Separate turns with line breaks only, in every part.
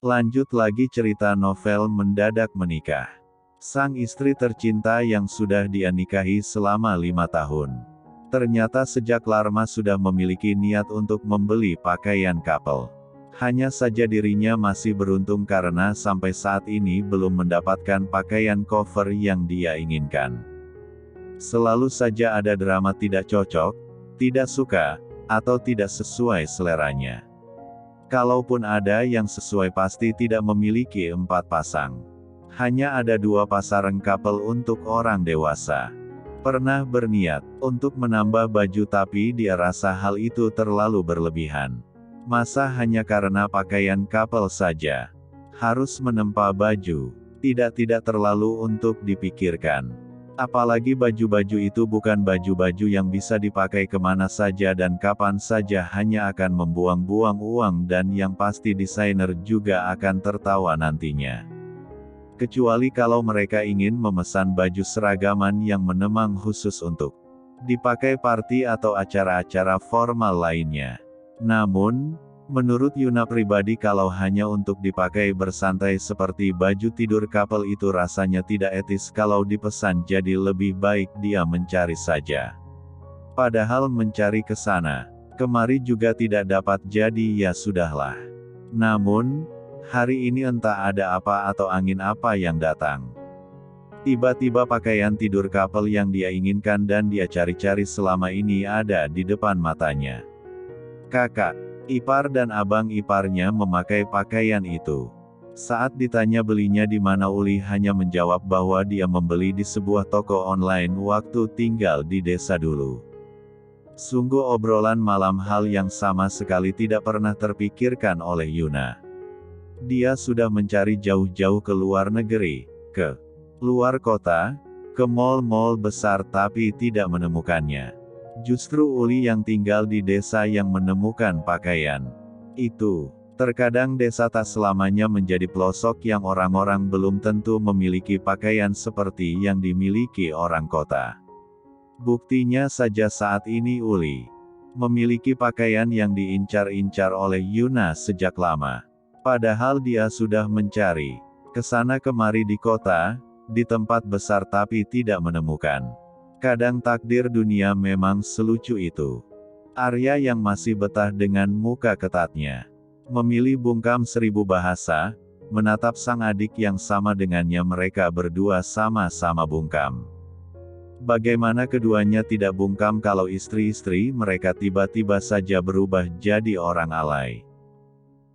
Lanjut lagi cerita novel Mendadak Menikah. Sang istri tercinta yang sudah dia nikahi selama 5 tahun. Ternyata sejak lama sudah memiliki niat untuk membeli pakaian couple. Hanya saja dirinya masih beruntung karena sampai saat ini belum mendapatkan pakaian cover yang dia inginkan. Selalu saja ada drama tidak cocok, tidak suka, atau tidak sesuai seleranya. Kalaupun ada yang sesuai pasti tidak memiliki 4 pasang. Hanya ada 2 pasangan couple untuk orang dewasa. Pernah berniat untuk menambah baju tapi dia rasa hal itu terlalu berlebihan. Masa hanya karena pakaian couple saja harus menempa baju, tidak terlalu untuk dipikirkan. Apalagi baju-baju itu bukan baju-baju yang bisa dipakai kemana saja dan kapan saja, hanya akan membuang-buang uang dan yang pasti desainer juga akan tertawa nantinya. Kecuali kalau mereka ingin memesan baju seragaman yang memang khusus untuk dipakai party atau acara-acara formal lainnya. Namun, menurut Yuna pribadi kalau hanya untuk dipakai bersantai seperti baju tidur couple itu rasanya tidak etis kalau dipesan, jadi lebih baik dia mencari saja. Padahal mencari ke sana kemari juga tidak dapat, jadi ya sudahlah. Namun, hari ini entah ada apa atau angin apa yang datang. Tiba-tiba pakaian tidur couple yang dia inginkan dan dia cari-cari selama ini ada di depan matanya. Kakak ipar dan abang iparnya memakai pakaian itu. Saat ditanya belinya di mana, Uli hanya menjawab bahwa dia membeli di sebuah toko online waktu tinggal di desa dulu. Sungguh obrolan malam, hal yang sama sekali tidak pernah terpikirkan oleh Yuna. Dia sudah mencari jauh-jauh ke luar negeri, ke luar kota, ke mall-mall besar tapi tidak menemukannya. Justru Uli yang tinggal di desa yang menemukan pakaian itu. Terkadang desa tak selamanya menjadi pelosok yang orang-orang belum tentu memiliki pakaian seperti yang dimiliki orang kota. Buktinya saja saat ini Uli memiliki pakaian yang diincar-incar oleh Yuna sejak lama. Padahal dia sudah mencari kesana kemari di kota, di tempat besar tapi tidak menemukan. Kadang takdir dunia memang selucu itu. Arya yang masih betah dengan muka ketatnya, memilih bungkam 1000 bahasa, menatap sang adik yang sama dengannya. Mereka berdua sama-sama bungkam. Bagaimana keduanya tidak bungkam kalau istri-istri mereka tiba-tiba saja berubah jadi orang alay?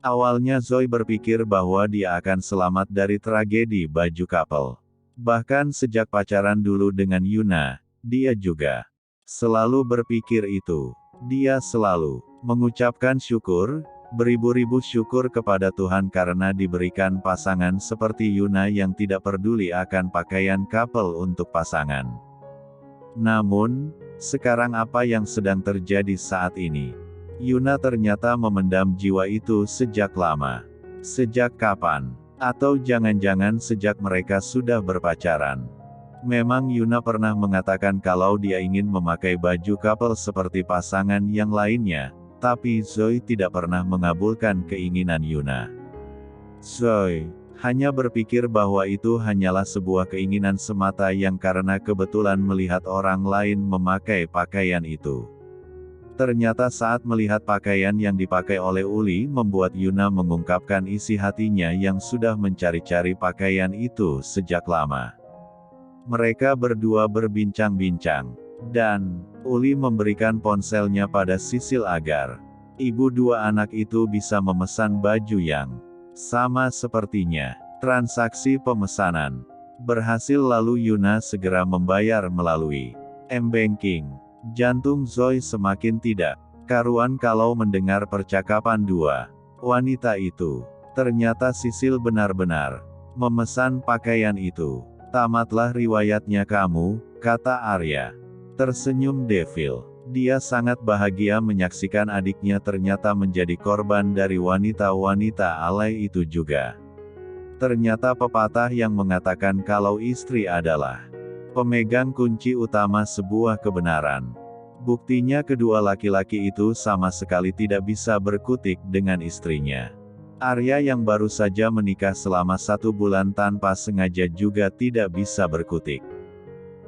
Awalnya Zoe berpikir bahwa dia akan selamat dari tragedi baju couple. Bahkan sejak pacaran dulu dengan Yuna, dia juga selalu berpikir itu. Dia selalu mengucapkan syukur, beribu-ribu syukur kepada Tuhan karena diberikan pasangan seperti Yuna yang tidak peduli akan pakaian couple untuk pasangan. Namun, sekarang apa yang sedang terjadi saat ini? Yuna ternyata memendam jiwa itu sejak lama. Sejak kapan? Atau jangan-jangan sejak mereka sudah berpacaran? Memang Yuna pernah mengatakan kalau dia ingin memakai baju couple seperti pasangan yang lainnya, tapi Zoe tidak pernah mengabulkan keinginan Yuna. Zoe hanya berpikir bahwa itu hanyalah sebuah keinginan semata yang karena kebetulan melihat orang lain memakai pakaian itu. Ternyata saat melihat pakaian yang dipakai oleh Uli membuat Yuna mengungkapkan isi hatinya yang sudah mencari-cari pakaian itu sejak lama. Mereka berdua berbincang-bincang, dan Uli memberikan ponselnya pada Sisil agar ibu 2 anak itu bisa memesan baju yang sama sepertinya. Transaksi pemesanan berhasil lalu Yuna segera membayar melalui M-Banking. Jantung Zoe semakin tidak karuan kalau mendengar percakapan 2 wanita itu. Ternyata Sisil benar-benar memesan pakaian itu. Tamatlah riwayatnya kamu, kata Arya. Tersenyum Devil. Dia sangat bahagia menyaksikan adiknya ternyata menjadi korban dari wanita-wanita alay itu juga. Ternyata pepatah yang mengatakan kalau istri adalah pemegang kunci utama sebuah kebenaran. Buktinya kedua laki-laki itu sama sekali tidak bisa berkutik dengan istrinya. Arya yang baru saja menikah selama 1 bulan tanpa sengaja juga tidak bisa berkutik.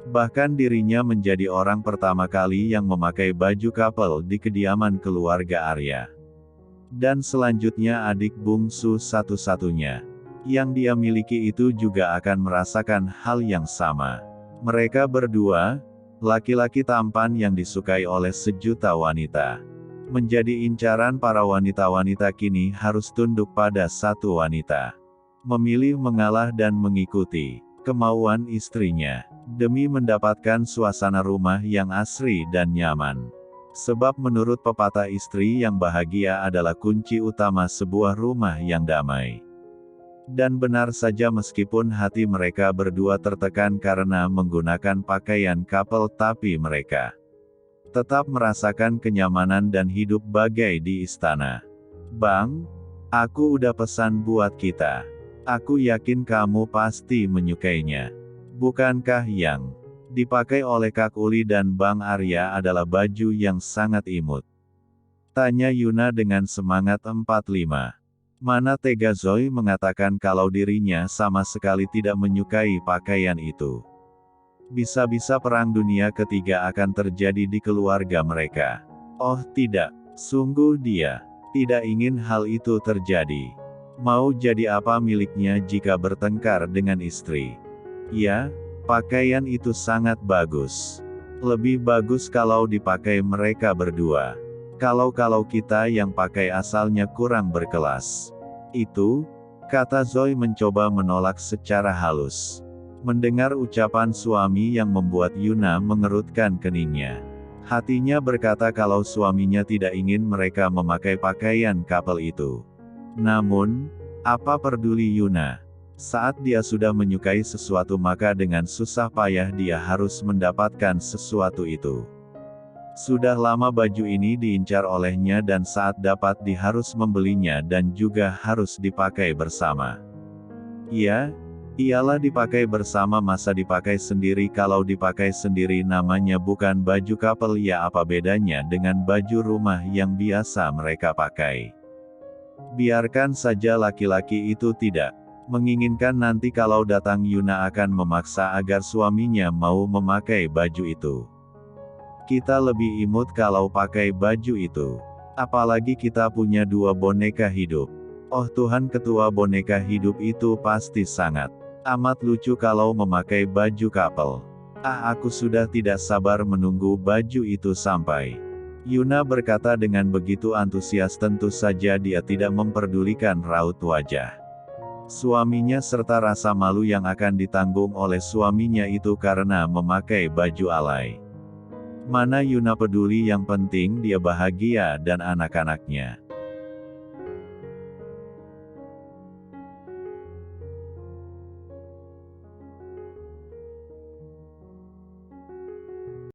Bahkan dirinya menjadi orang pertama kali yang memakai baju couple di kediaman keluarga Arya. Dan selanjutnya adik bungsu satu-satunya yang dia miliki itu juga akan merasakan hal yang sama. Mereka berdua, laki-laki tampan yang disukai oleh sejuta wanita, menjadi incaran para wanita-wanita kini harus tunduk pada satu wanita. Memilih mengalah dan mengikuti kemauan istrinya, demi mendapatkan suasana rumah yang asri dan nyaman. Sebab menurut pepatah istri yang bahagia adalah kunci utama sebuah rumah yang damai. Dan benar saja meskipun hati mereka berdua tertekan karena menggunakan pakaian couple tapi mereka tetap merasakan kenyamanan dan hidup bagai di istana. Bang, aku udah pesan buat kita. Aku yakin kamu pasti menyukainya. Bukankah yang dipakai oleh Kak Uli dan Bang Arya adalah baju yang sangat imut? Tanya Yuna dengan semangat 45. Mana tega Zoe mengatakan kalau dirinya sama sekali tidak menyukai pakaian itu. Bisa-bisa perang dunia ketiga akan terjadi di keluarga mereka. Oh tidak, sungguh dia tidak ingin hal itu terjadi. Mau jadi apa miliknya jika bertengkar dengan istri? Ya, pakaian itu sangat bagus. Lebih bagus kalau dipakai mereka berdua. Kalau kita yang pakai asalnya kurang berkelas. Itu, kata Zoe mencoba menolak secara halus. Mendengar ucapan suami yang membuat Yuna mengerutkan keningnya. Hatinya berkata kalau suaminya tidak ingin mereka memakai pakaian couple itu. Namun, apa peduli Yuna? Saat dia sudah menyukai sesuatu maka dengan susah payah dia harus mendapatkan sesuatu itu. Sudah lama baju ini diincar olehnya dan saat dapat dia harus membelinya dan juga harus dipakai bersama. Iya, iyalah dipakai bersama masa dipakai sendiri. Kalau dipakai sendiri namanya bukan baju couple, ya apa bedanya dengan baju rumah yang biasa mereka pakai. Biarkan saja laki-laki itu tidak menginginkan, nanti kalau datang Yuna akan memaksa agar suaminya mau memakai baju itu. Kita lebih imut kalau pakai baju itu. Apalagi kita punya 2 boneka hidup. Oh Tuhan, ketua boneka hidup itu pasti sangat amat lucu kalau memakai baju couple. Aku sudah tidak sabar menunggu baju itu sampai. Yuna berkata dengan begitu antusias. Tentu saja dia tidak memperdulikan raut wajah suaminya serta rasa malu yang akan ditanggung oleh suaminya itu karena memakai baju alay. Mana Yuna peduli, yang penting dia bahagia dan anak-anaknya.